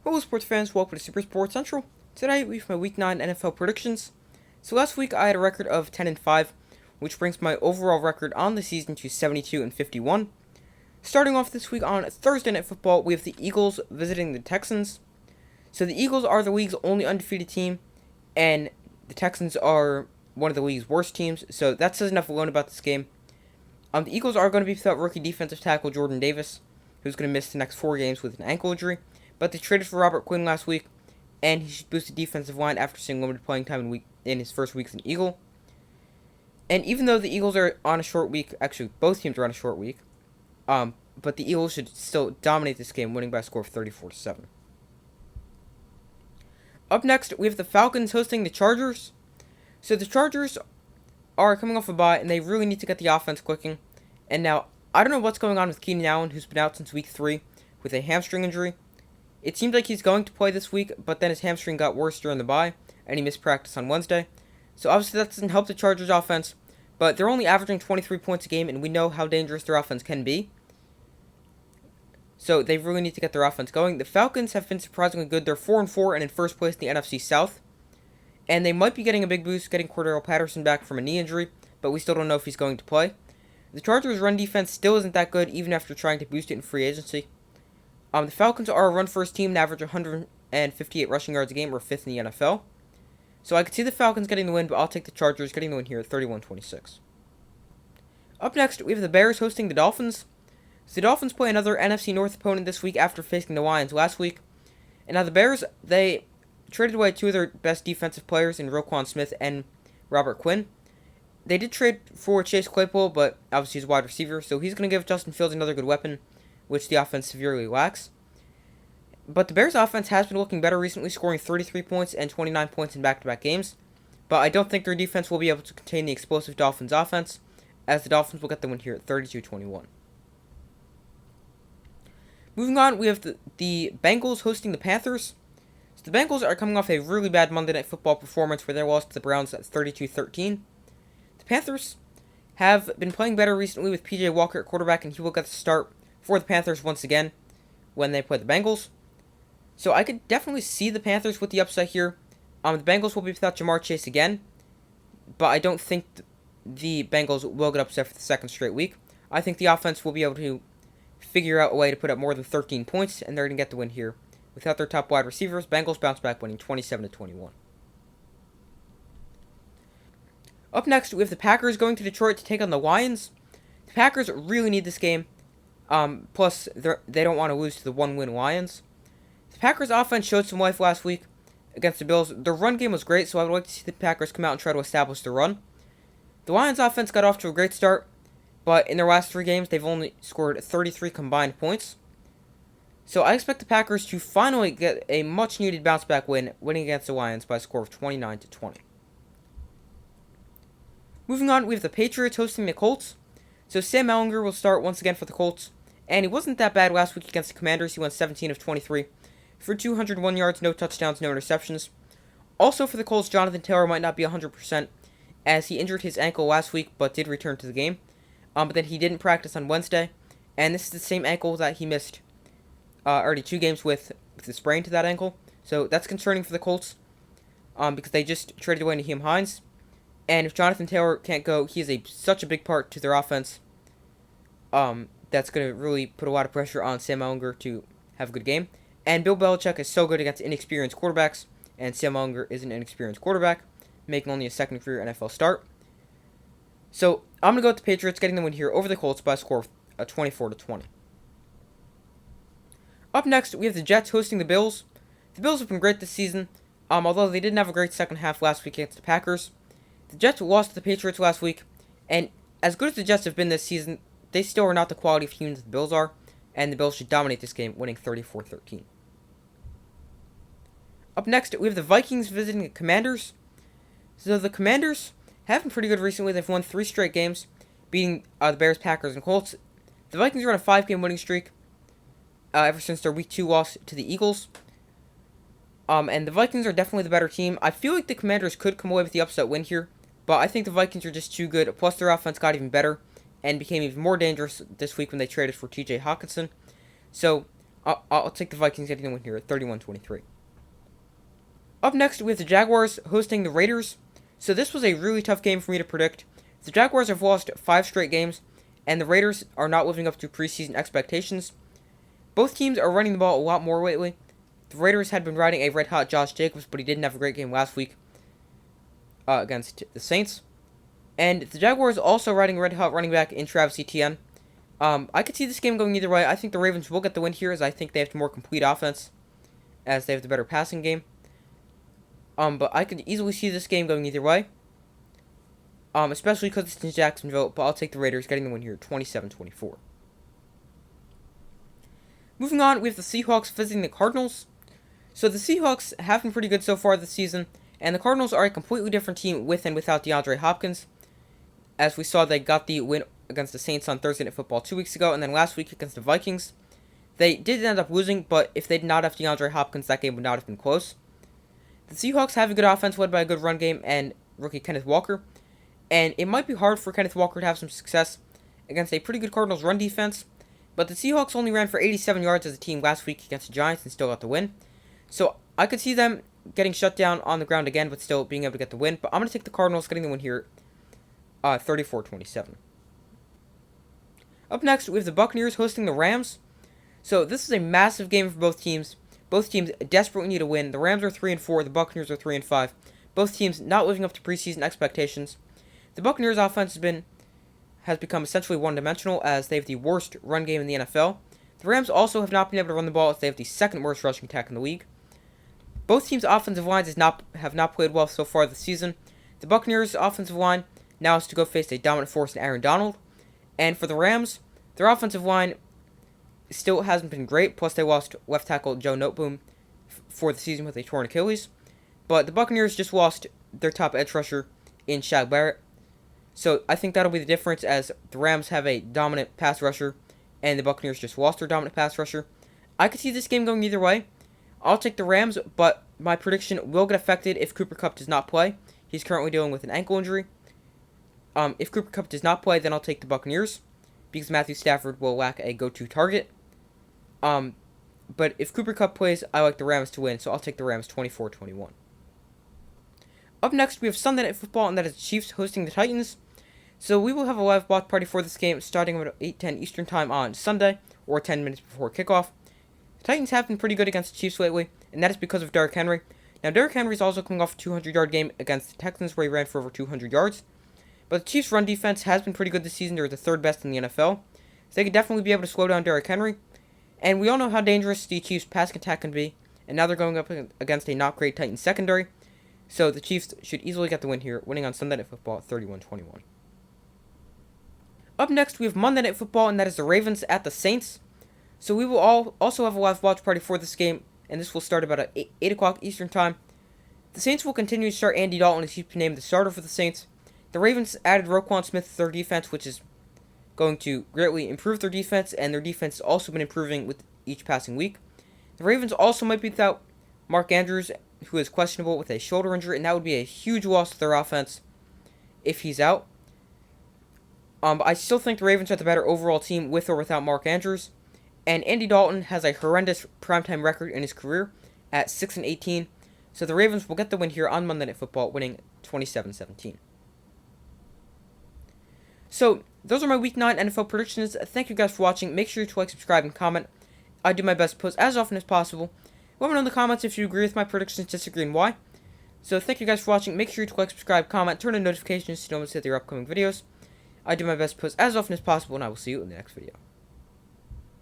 Hello, sports fans. Welcome to Super Sports Central. Today we have my Week 9 NFL predictions. So last week I had a record of 10-5, which brings my overall record on the season to 72-51. Starting off this week on Thursday Night Football, we have the Eagles visiting the Texans. So the Eagles are the league's only undefeated team, and the Texans are one of the league's worst teams. So that says enough alone about this game. The Eagles are going to be without rookie defensive tackle Jordan Davis, who's going to miss the next 4 games with an ankle injury. But they traded for Robert Quinn last week, and he should boost the defensive line after seeing limited playing time in his first week as an Eagle. And even though the Eagles are on a short week, actually both teams are on a short week, but the Eagles should still dominate this game, winning by a score of 34-7. Up next, we have the Falcons hosting the Chargers. So the Chargers are coming off a bye, and they really need to get the offense clicking. And now, I don't know what's going on with Keenan Allen, who's been out since week 3 with a hamstring injury. It seems like he's going to play this week, but then his hamstring got worse during the bye, and he missed practice on Wednesday. So obviously that doesn't help the Chargers offense, but they're only averaging 23 points a game, and we know how dangerous their offense can be. So they really need to get their offense going. The Falcons have been surprisingly good. They're 4-4 and in first place in the NFC South. And they might be getting a big boost getting Cordero Patterson back from a knee injury, but we still don't know if he's going to play. The Chargers' run defense still isn't that good, even after trying to boost it in free agency. The Falcons are a run-first team and average 158 rushing yards a game, or 5th in the NFL. So I could see the Falcons getting the win, but I'll take the Chargers getting the win here at 31-26. Up next, we have the Bears hosting the Dolphins. So the Dolphins play another NFC North opponent this week after facing the Lions last week. And now the Bears, they traded away 2 of their best defensive players in Roquan Smith and Robert Quinn. They did trade for Chase Claypool, but obviously he's a wide receiver, so he's going to give Justin Fields another good weapon, which the offense severely lacks. But the Bears' offense has been looking better recently, scoring 33 points and 29 points in back-to-back games. But I don't think their defense will be able to contain the explosive Dolphins' offense, as the Dolphins will get the win here at 32-21. Moving on, we have the Bengals hosting the Panthers. So the Bengals are coming off a really bad Monday Night Football performance where they lost to the Browns at 32-13. The Panthers have been playing better recently with P.J. Walker at quarterback, and he will get the start for the Panthers once again when they play the Bengals. So I could definitely see the Panthers with the upset here. The Bengals will be without Jamar Chase again, but I don't think the Bengals will get upset for the second straight week. I think the offense will be able to figure out a way to put up more than 13 points, and they're going to get the win here. Without their top wide receivers, Bengals bounce back, winning 27-21. Up next, we have the Packers going to Detroit to take on the Lions. The Packers really need this game. Plus, they don't want to lose to the one-win Lions. The Packers' offense showed some life last week against the Bills. Their run game was great, so I would like to see the Packers come out and try to establish the run. The Lions' offense got off to a great start, but in their last 3 games, they've only scored 33 combined points. So I expect the Packers to finally get a much-needed bounce-back win, winning against the Lions by a score of 29-20. Moving on, we have the Patriots hosting the Colts. So Sam Ehlinger will start once again for the Colts, and he wasn't that bad last week against the Commanders. He went 17 of 23 for 201 yards, no touchdowns, no interceptions. Also for the Colts, Jonathan Taylor might not be 100% as he injured his ankle last week but did return to the game. But then he didn't practice on Wednesday, and this is the same ankle that he missed already 2 games with the sprain to that ankle. So that's concerning for the Colts because they just traded away Nyheim Hines. And if Jonathan Taylor can't go, he is such a big part to their offense. That's going to really put a lot of pressure on Sam Ehlinger to have a good game. And Bill Belichick is so good against inexperienced quarterbacks, and Sam Ehlinger is an inexperienced quarterback, making only a second career NFL start. So I'm going to go with the Patriots getting the win here over the Colts by a score of 24-20. Up next, we have the Jets hosting the Bills. The Bills have been great this season, although they didn't have a great second half last week against the Packers. The Jets lost to the Patriots last week, and as good as the Jets have been this season, they still are not the quality of teams that the Bills are, and the Bills should dominate this game, winning 34-13. Up next, we have the Vikings visiting the Commanders. So the Commanders have been pretty good recently. They've won 3 straight games, beating the Bears, Packers, and Colts. The Vikings are on a 5-game winning streak ever since their Week 2 loss to the Eagles. And the Vikings are definitely the better team. I feel like the Commanders could come away with the upset win here, but I think the Vikings are just too good. Plus, their offense got even better and became even more dangerous this week when they traded for T.J. Hockenson. So I'll take the Vikings getting the win here at 31-23. Up next, we have the Jaguars hosting the Raiders. So this was a really tough game for me to predict. The Jaguars have lost 5 straight games, and the Raiders are not living up to preseason expectations. Both teams are running the ball a lot more lately. The Raiders had been riding a red-hot Josh Jacobs, but he didn't have a great game last week against the Saints. And the Jaguars also riding a red-hot running back in Travis Etienne. I could see this game going either way. I think the Ravens will get the win here, as I think they have the more complete offense, as they have the better passing game. But I could easily see this game going either way. Especially because it's in Jacksonville, but I'll take the Raiders getting the win here, 27-24. Moving on, we have the Seahawks visiting the Cardinals. So the Seahawks have been pretty good so far this season, and the Cardinals are a completely different team with and without DeAndre Hopkins. As we saw, they got the win against the Saints on Thursday Night Football 2 weeks ago, and then last week against the Vikings. They did end up losing, but if they did not have DeAndre Hopkins, that game would not have been close. The Seahawks have a good offense led by a good run game and rookie Kenneth Walker, and it might be hard for Kenneth Walker to have some success against a pretty good Cardinals run defense, but the Seahawks only ran for 87 yards as a team last week against the Giants and still got the win. So I could see them getting shut down on the ground again, but still being able to get the win. But I'm going to take the Cardinals getting the win here, 34-27. Up next, we have the Buccaneers hosting the Rams. So this is a massive game for both teams. Both teams desperately need a win. The Rams are 3-4, the Buccaneers are 3-5. Both teams not living up to preseason expectations. The Buccaneers' offense has become essentially one-dimensional, as they have the worst run game in the NFL. The Rams also have not been able to run the ball, as they have the second worst rushing attack in the league. Both teams' offensive lines have not played well so far this season. The Buccaneers' offensive line now has to go face a dominant force in Aaron Donald. And for the Rams, their offensive line still hasn't been great, plus they lost left tackle Joe Noteboom for the season with a torn Achilles. But the Buccaneers just lost their top edge rusher in Shaq Barrett. So I think that'll be the difference, as the Rams have a dominant pass rusher, and the Buccaneers just lost their dominant pass rusher. I could see this game going either way. I'll take the Rams, but my prediction will get affected if Cooper Kupp does not play. He's currently dealing with an ankle injury. If Cooper Kupp does not play, then I'll take the Buccaneers, because Matthew Stafford will lack a go-to target. But if Cooper Kupp plays, I like the Rams to win, so I'll take the Rams 24-21. Up next, we have Sunday Night Football, and that is the Chiefs hosting the Titans. So we will have a live watch party for this game starting at 8:10 Eastern Time on Sunday, or 10 minutes before kickoff. The Titans have been pretty good against the Chiefs lately, and that is because of Derrick Henry. Now, Derrick Henry is also coming off a 200-yard game against the Texans, where he ran for over 200 yards. But the Chiefs' run defense has been pretty good this season. They're the third best in the NFL. So they could definitely be able to slow down Derrick Henry. And we all know how dangerous the Chiefs' passing attack can be. And now they're going up against a not great Titans secondary. So the Chiefs should easily get the win here, winning on Sunday Night Football 31-21. Up next, we have Monday Night Football, and that is the Ravens at the Saints. So we will also have a live watch party for this game, and this will start about at 8 o'clock Eastern Time. The Saints will continue to start Andy Dalton, as he's been named the starter for the Saints. The Ravens added Roquan Smith to their defense, which is going to greatly improve their defense, and their defense has also been improving with each passing week. The Ravens also might be without Mark Andrews, who is questionable with a shoulder injury, and that would be a huge loss to their offense if he's out. But I still think the Ravens are the better overall team with or without Mark Andrews. And Andy Dalton has a horrendous primetime record in his career at 6-18. So the Ravens will get the win here on Monday Night Football, winning 27-17. So those are my Week 9 NFL predictions. Thank you guys for watching. Make sure to like, subscribe, and comment. I do my best to post as often as possible. Let me know in the comments if you agree with my predictions, disagree, and why. So thank you guys for watching. Make sure to like, subscribe, comment, turn on notifications to know when I set their upcoming videos. I do my best to post as often as possible, and I will see you in the next video.